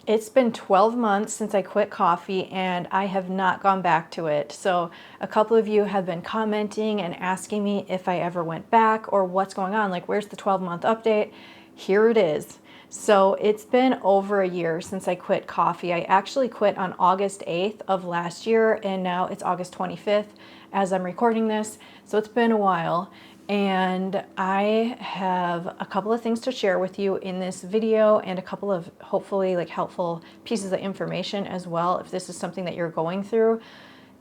It's been 12 months since I quit coffee and I have not gone back to it. So a couple of you have been commenting and asking me if I ever went back or what's going on, like where's the 12-month update? Here it is. So it's been over a year since I quit coffee. I actually quit on August 8th of last year, and now it's August 25th as I'm recording this. So it's been a while. And I have a couple of things to share with you in this video and a couple of hopefully like helpful pieces of information as well if this is something that you're going through.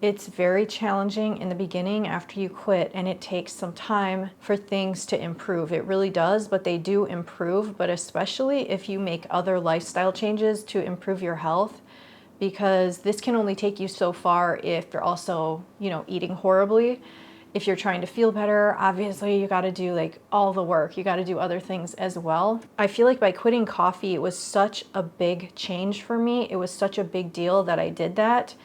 It's very challenging in the beginning after you quit, and it takes some time for things to improve. It really does, but they do improve, but especially if you make other lifestyle changes to improve your health, because this can only take you so far if you're also, eating horribly. If you're trying to feel better, obviously you got to do like all the work. You got to do other things as well. I feel like by quitting coffee, it was such a big change for me. It was such a big deal that I did that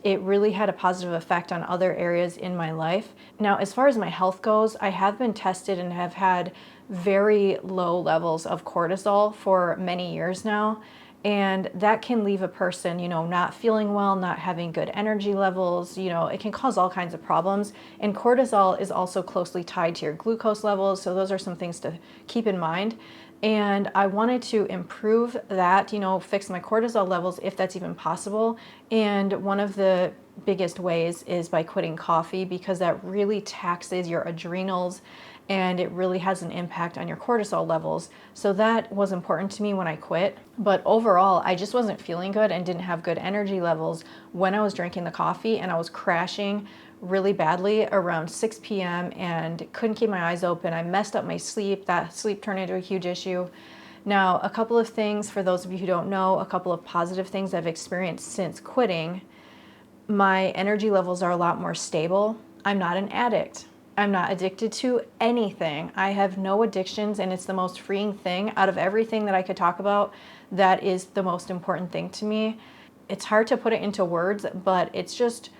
it really had a positive effect on other areas in my life. Now, as far as my health goes, I have been tested and have had very low levels of cortisol for many years now. And that can leave a person, not feeling well, not having good energy levels. It can cause all kinds of problems. And cortisol is also closely tied to your glucose levels. So those are some things to keep in mind. And I wanted to improve that, fix my cortisol levels if that's even possible. And one of the biggest ways is by quitting coffee, because that really taxes your adrenals and it really has an impact on your cortisol levels. So that was important to me when I quit. But overall, I just wasn't feeling good and didn't have good energy levels when I was drinking the coffee, and I was crashing really badly around 6 p.m. and couldn't keep my eyes open. I messed up my sleep. That sleep turned into a huge issue. Now, a couple of things for those of you who don't know, a couple of positive things I've experienced since quitting. My energy levels are a lot more stable. I'm not an addict. I'm not addicted to anything. I have no addictions, and it's the most freeing thing out of everything that I could talk about. That is the most important thing to me. It's hard to put it into words, but it's just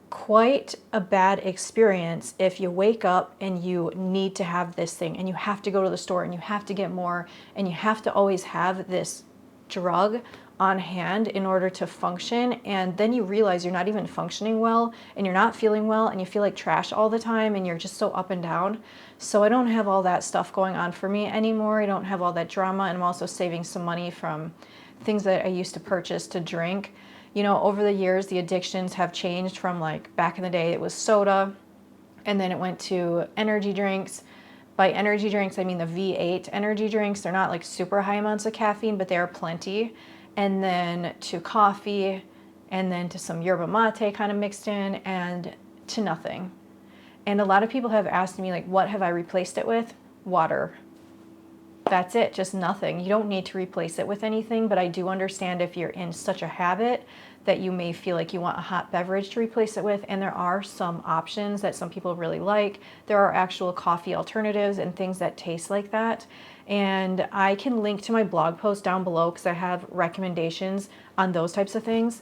quite a bad experience if you wake up and you need to have this thing and you have to go to the store and you have to get more and you have to always have this drug on hand in order to function, and then you realize you're not even functioning well and you're not feeling well and you feel like trash all the time and you're just so up and down. So I don't have all that stuff going on for me anymore. I don't have all that drama, and I'm also saving some money from things that I used to purchase to drink. Over the years, the addictions have changed from, like, back in the day, it was soda, and then it went to energy drinks. By energy drinks, I mean the V8 energy drinks. They're not like super high amounts of caffeine, but they are plenty. And then to coffee, and then to some yerba mate kind of mixed in, and to nothing. And a lot of people have asked me, like, what have I replaced it with? Water. That's it, just nothing. You don't need to replace it with anything, but I do understand if you're in such a habit that you may feel like you want a hot beverage to replace it with, and there are some options that some people really like. There are actual coffee alternatives and things that taste like that. And I can link to my blog post down below because I have recommendations on those types of things.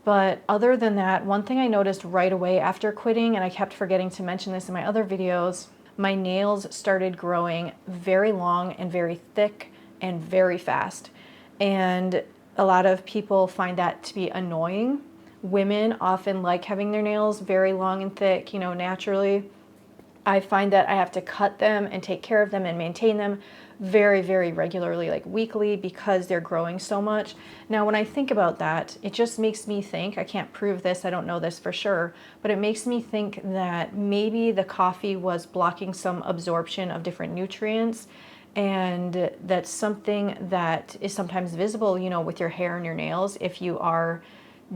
But other than that, one thing I noticed right away after quitting, and I kept forgetting to mention this in my other videos, my nails started growing very long and very thick and very fast. And a lot of people find that to be annoying. Women often like having their nails very long and thick, naturally. I find that I have to cut them and take care of them and maintain them very, very regularly, like weekly, because they're growing so much. Now, when I think about that, it just makes me think, I can't prove this, I don't know this for sure, but it makes me think that maybe the coffee was blocking some absorption of different nutrients, and that's something that is sometimes visible, with your hair and your nails, if you are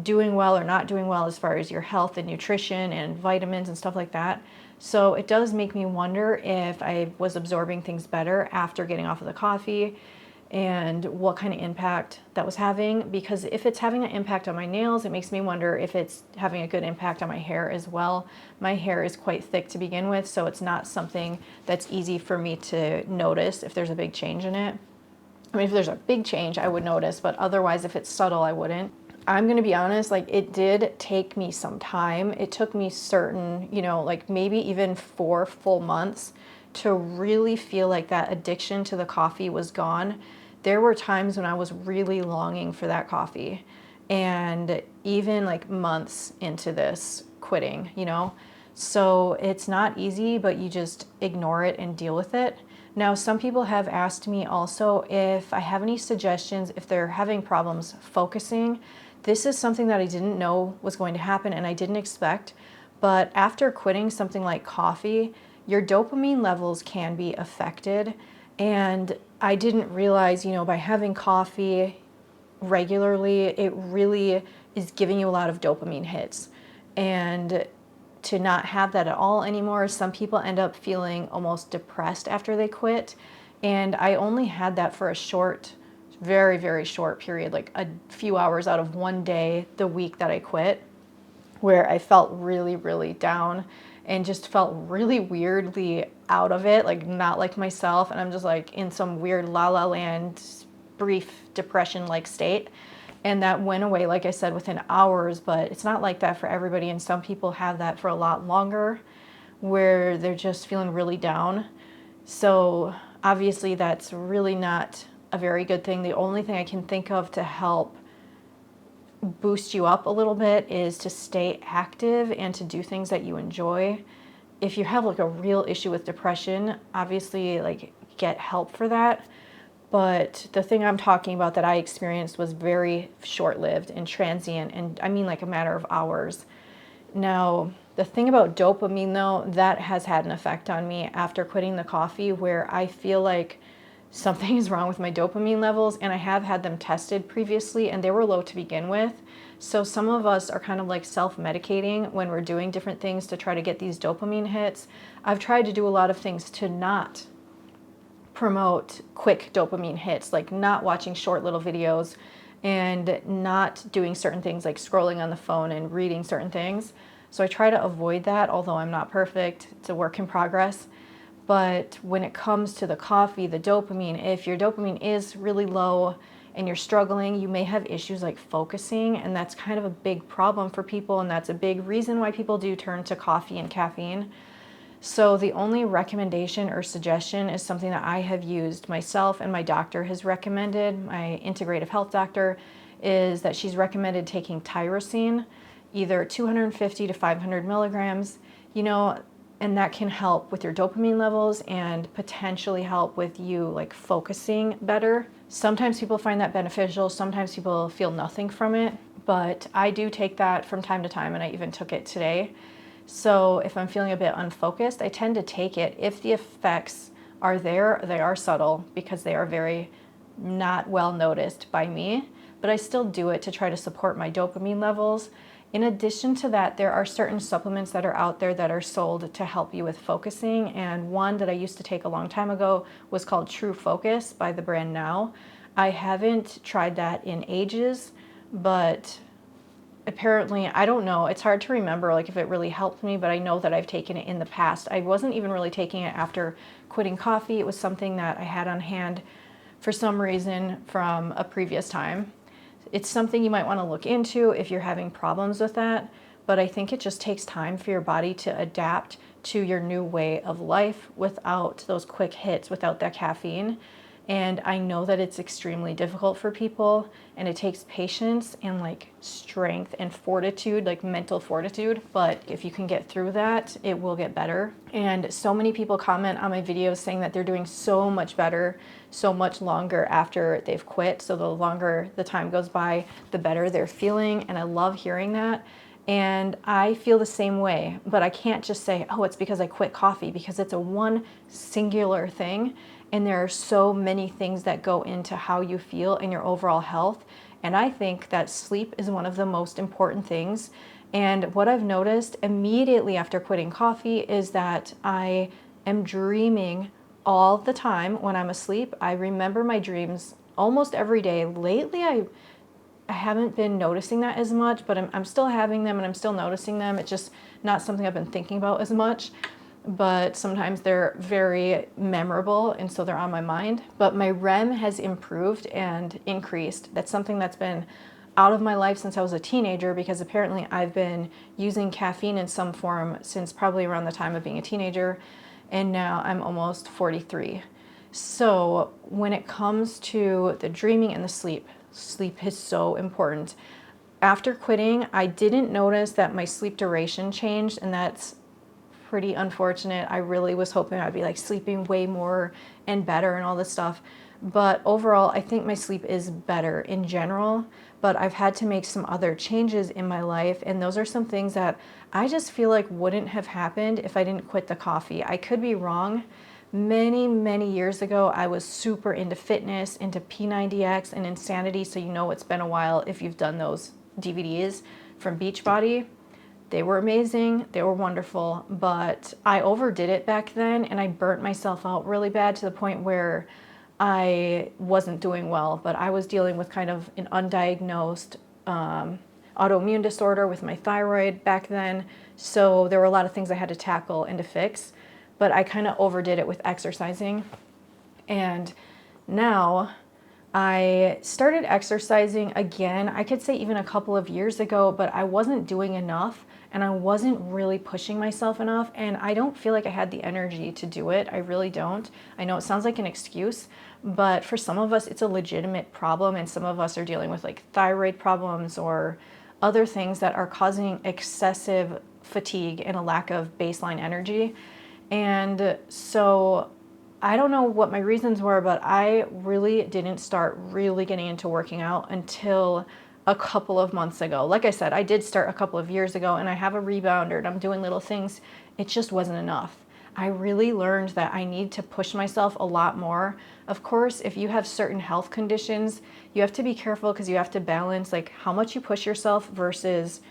doing well or not doing well as far as your health and nutrition and vitamins and stuff like that. So it does make me wonder if I was absorbing things better after getting off of the coffee and what kind of impact that was having. Because if it's having an impact on my nails, it makes me wonder if it's having a good impact on my hair as well. My hair is quite thick to begin with, so it's not something that's easy for me to notice if there's a big change in it. I mean, if there's a big change, I would notice, but otherwise, if it's subtle, I wouldn't. I'm going to be honest, like, it did take me some time. It took me certain, like maybe even 4 full months to really feel like that addiction to the coffee was gone. there were times when I was really longing for that coffee, and even like months into this quitting, you know? So it's not easy, but you just ignore it and deal with it. Now, some people have asked me also if I have any suggestions if they're having problems focusing. This is something that I didn't know was going to happen and I didn't expect. But after quitting something like coffee, your dopamine levels can be affected. And I didn't realize, you know, by having coffee regularly, it really is giving you a lot of dopamine hits. And to not have that at all anymore, some people end up feeling almost depressed after they quit. And I only had that for a short, very, very short period, like a few hours out of one day the week that I quit, where I felt really, really down and just felt really weirdly out of it, like not like myself. And I'm just like in some weird la la land, brief depression like state. And that went away, like I said, within hours, but it's not like that for everybody. And some people have that for a lot longer where they're just feeling really down. So obviously that's really not a very good thing. The only thing I can think of to help boost you up a little bit is to stay active and to do things that you enjoy. If you have like a real issue with depression, obviously like get help for that. But the thing I'm talking about that I experienced was very short-lived and transient, and I mean like a matter of hours. Now, the thing about dopamine though, that has had an effect on me after quitting the coffee, where I feel like something is wrong with my dopamine levels, and I have had them tested previously and they were low to begin with. So some of us are kind of like self-medicating when we're doing different things to try to get these dopamine hits. I've tried to do a lot of things to not promote quick dopamine hits, like not watching short little videos and not doing certain things like scrolling on the phone and reading certain things. So I try to avoid that, although I'm not perfect. It's a work in progress. But when it comes to the coffee, the dopamine, if your dopamine is really low and you're struggling, you may have issues like focusing, and that's kind of a big problem for people, and that's a big reason why people do turn to coffee and caffeine. So the only recommendation or suggestion is something that I have used myself and my doctor has recommended, my integrative health doctor, is that she's recommended taking tyrosine, either 250 to 500 milligrams, you know, and that can help with your dopamine levels and potentially help with you like focusing better. Sometimes people find that beneficial, sometimes people feel nothing from it, but I do take that from time to time, and I even took it today. So if I'm feeling a bit unfocused, I tend to take it. If the effects are there, they are subtle because they are very not well noticed by me, but I still do it to try to support my dopamine levels. In addition to that, there are certain supplements that are out there that are sold to help you with focusing, and one that I used to take a long time ago was called True Focus by the brand Now. I haven't tried that in ages, but apparently, I don't know, it's hard to remember like if it really helped me, but I know that I've taken it in the past. I wasn't even really taking it after quitting coffee. It was something that I had on hand for some reason from a previous time. It's something you might want to look into if you're having problems with that, but I think it just takes time for your body to adapt to your new way of life without those quick hits, without that caffeine. And I know that it's extremely difficult for people, and it takes patience and like strength and fortitude, like mental fortitude. But if you can get through that, it will get better. And so many people comment on my videos saying that they're doing so much better, so much longer after they've quit. So the longer the time goes by, the better they're feeling. And I love hearing that. And I feel the same way, but I can't just say, oh, it's because I quit coffee, because it's a one singular thing. And there are so many things that go into how you feel and your overall health. And I think that sleep is one of the most important things. And what I've noticed immediately after quitting coffee is that I am dreaming all the time when I'm asleep. I remember my dreams almost every day. Lately, I haven't been noticing that as much, but I'm still having them and I'm still noticing them. It's just not something I've been thinking about as much. But sometimes they're very memorable, and so they're on my mind. But my REM has improved and increased. That's something that's been out of my life since I was a teenager, because apparently I've been using caffeine in some form since probably around the time of being a teenager, and now I'm almost 43. So when it comes to the dreaming and the sleep, sleep is so important. After quitting, I didn't notice that my sleep duration changed, and that's pretty unfortunate. I really was hoping I'd be like sleeping way more and better and all this stuff. But overall, I think my sleep is better in general, but I've had to make some other changes in my life, and those are some things that I just feel like wouldn't have happened if I didn't quit the coffee. I could be wrong. Many, many years ago, I was super into fitness, into P90X and Insanity, so you know it's been a while if you've done those DVDs from Beachbody. They were amazing, they were wonderful, but I overdid it back then and I burnt myself out really bad to the point where I wasn't doing well, but I was dealing with kind of an undiagnosed autoimmune disorder with my thyroid back then. So there were a lot of things I had to tackle and to fix, but I kind of overdid it with exercising. And now I started exercising again, I could say even a couple of years ago, but I wasn't doing enough and I wasn't really pushing myself enough, and I don't feel like I had the energy to do it. I really don't. I know it sounds like an excuse, but for some of us it's a legitimate problem, and some of us are dealing with like thyroid problems or other things that are causing excessive fatigue and a lack of baseline energy. And so I don't know what my reasons were, but I really didn't start really getting into working out until a couple of months ago. Like I said, I did start a couple of years ago and I have a rebounder and I'm doing little things. It just wasn't enough. I really learned that I need to push myself a lot more. Of course, if you have certain health conditions, you have to be careful because you have to balance like how much you push yourself versus,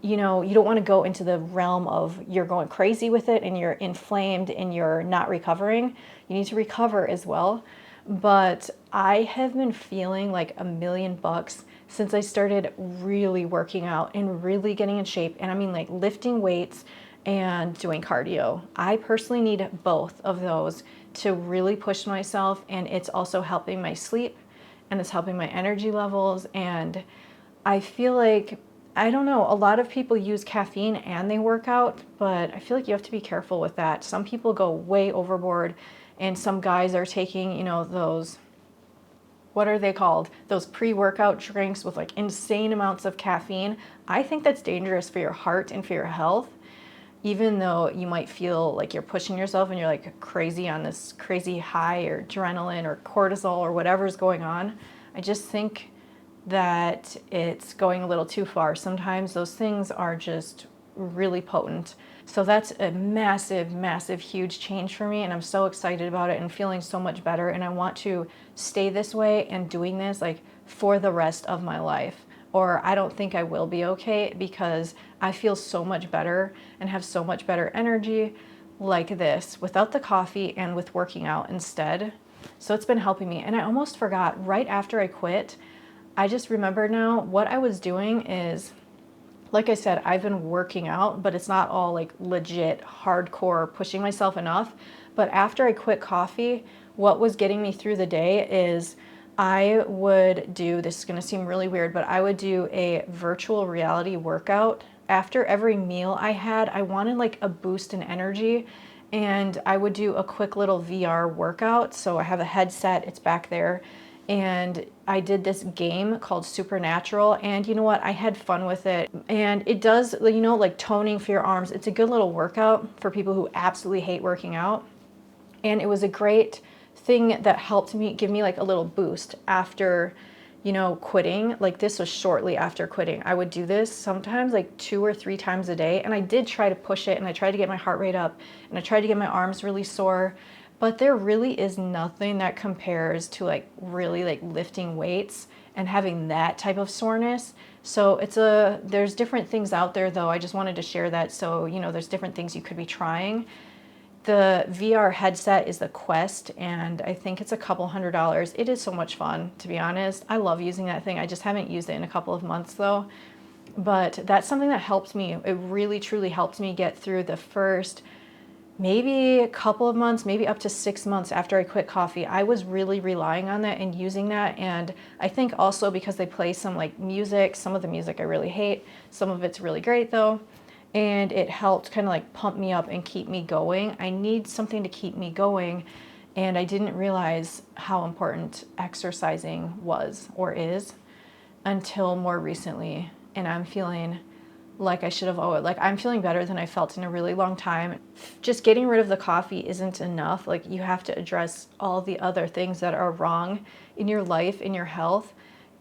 you know, you don't want to go into the realm of you're going crazy with it and you're inflamed and you're not recovering. You need to recover as well. But I have been feeling like $1,000,000 since I started really working out and really getting in shape. And I mean like lifting weights and doing cardio. I personally need both of those to really push myself, and it's also helping my sleep and it's helping my energy levels. And I feel like, I don't know, a lot of people use caffeine and they work out, but I feel like you have to be careful with that. Some people go way overboard, and some guys are taking, you know, those, what are they called? Those pre-workout drinks with like insane amounts of caffeine. I think that's dangerous for your heart and for your health, even though you might feel like you're pushing yourself and you're like crazy on this crazy high or adrenaline or cortisol or whatever's going on. I just think that it's going a little too far. Sometimes those things are just really potent. So that's a massive, massive, huge change for me, and I'm so excited about it and feeling so much better, and I want to stay this way and doing this like for the rest of my life. Or I don't think I will be okay, because I feel so much better and have so much better energy like this without the coffee and with working out instead. So it's been helping me. And I almost forgot, right after I quit, I just remembered now what I was doing is, like I said, I've been working out, but it's not all like legit hardcore pushing myself enough. But after I quit coffee, what was getting me through the day is I would do, this is going to seem really weird, but I would do a virtual reality workout. After every meal I had, I wanted like a boost in energy, and I would do a quick little VR workout. So I have a headset, it's back there, and I did this game called Supernatural, and you know what, I had fun with it. And it does, you know, like toning for your arms. It's a good little workout for people who absolutely hate working out. And it was a great thing that helped me, give me like a little boost after, you know, quitting. Like this was shortly after quitting. I would do this sometimes like 2 or 3 times a day, and I did try to push it, and I tried to get my heart rate up, and I tried to get my arms really sore. But there really is nothing that compares to like really like lifting weights and having that type of soreness. So there's different things out there though. I just wanted to share that. So, you know, there's different things you could be trying. The VR headset is the Quest, and I think it's a couple $100s. It is so much fun, to be honest. I love using that thing. I just haven't used it in a couple of months though. But that's something that helped me. It really truly helped me get through the first maybe a couple of months, maybe up to 6 months after I quit coffee. I was really relying on that and using that. And I think also because they play some like music, some of the music I really hate, some of it's really great though. And it helped kind of like pump me up and keep me going. I need something to keep me going. And I didn't realize how important exercising was or is until more recently. And I'm feeling like I should have always, like I'm feeling better than I felt in a really long time. Just getting rid of the coffee isn't enough. Like you have to address all the other things that are wrong in your life, in your health,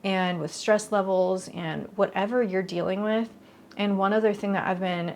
and with stress levels and whatever you're dealing with. And one other thing that I've been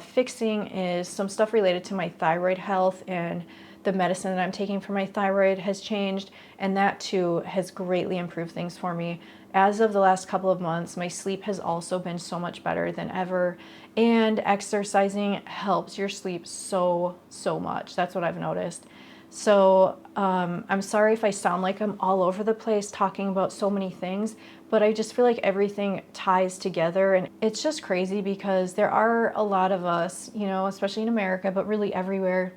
fixing is some stuff related to my thyroid health, and the medicine that I'm taking for my thyroid has changed, and that too has greatly improved things for me. As of the last couple of months, my sleep has also been so much better than ever, and exercising helps your sleep so much. That's what I've noticed. So I'm sorry if I sound like I'm all over the place talking about so many things, but I just feel like everything ties together, and it's just crazy because there are a lot of us, you know, especially in America, but really everywhere,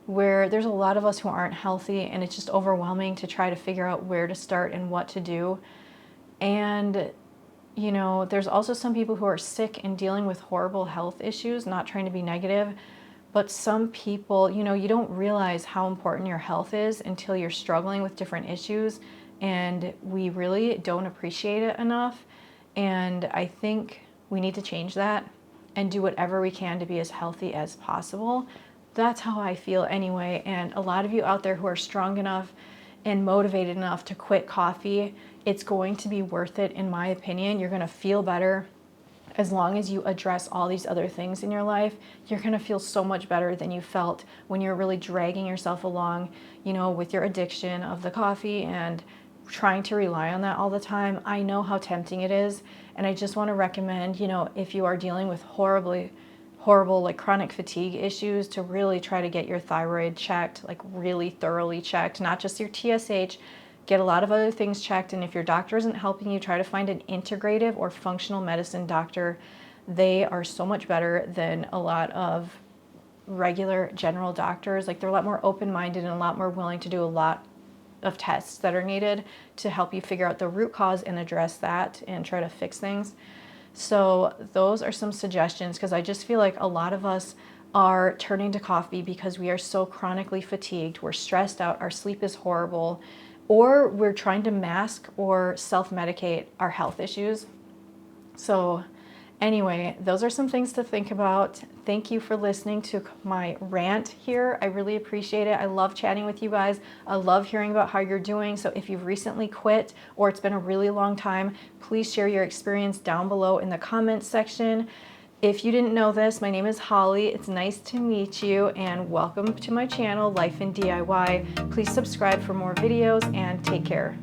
where there's a lot of us who aren't healthy, and it's just overwhelming to try to figure out where to start and what to do. And you know, there's also some people who are sick and dealing with horrible health issues, not trying to be negative, but some people, you know, you don't realize how important your health is until you're struggling with different issues, and we really don't appreciate it enough. And I think we need to change that and do whatever we can to be as healthy as possible. That's how I feel anyway. And a lot of you out there who are strong enough and motivated enough to quit coffee, it's going to be worth it, in my opinion. You're going to feel better. As long as you address all these other things in your life, you're going to feel so much better than you felt when you're really dragging yourself along, you know, with your addiction of the coffee and trying to rely on that all the time. I know how tempting it is. And I just want to recommend, you know, if you are dealing with horrible like chronic fatigue issues, to really try to get your thyroid checked, like really thoroughly checked, not just your TSH. Get a lot of other things checked, and if your doctor isn't helping you, try to find an integrative or functional medicine doctor. They are so much better than a lot of regular general doctors. Like they're a lot more open-minded and a lot more willing to do a lot of tests that are needed to help you figure out the root cause and address that and try to fix things. So those are some suggestions, because I just feel like a lot of us are turning to coffee because we are so chronically fatigued, we're stressed out, our sleep is horrible, or we're trying to mask or self-medicate our health issues. So anyway, those are some things to think about. Thank you for listening to my rant here. I really appreciate it. I love chatting with you guys. I love hearing about how you're doing. So if you've recently quit or it's been a really long time, please share your experience down below in the comments section. If you didn't know this, my name is Holly. It's nice to meet you, and welcome to my channel, Life in DIY. Please subscribe for more videos, and take care.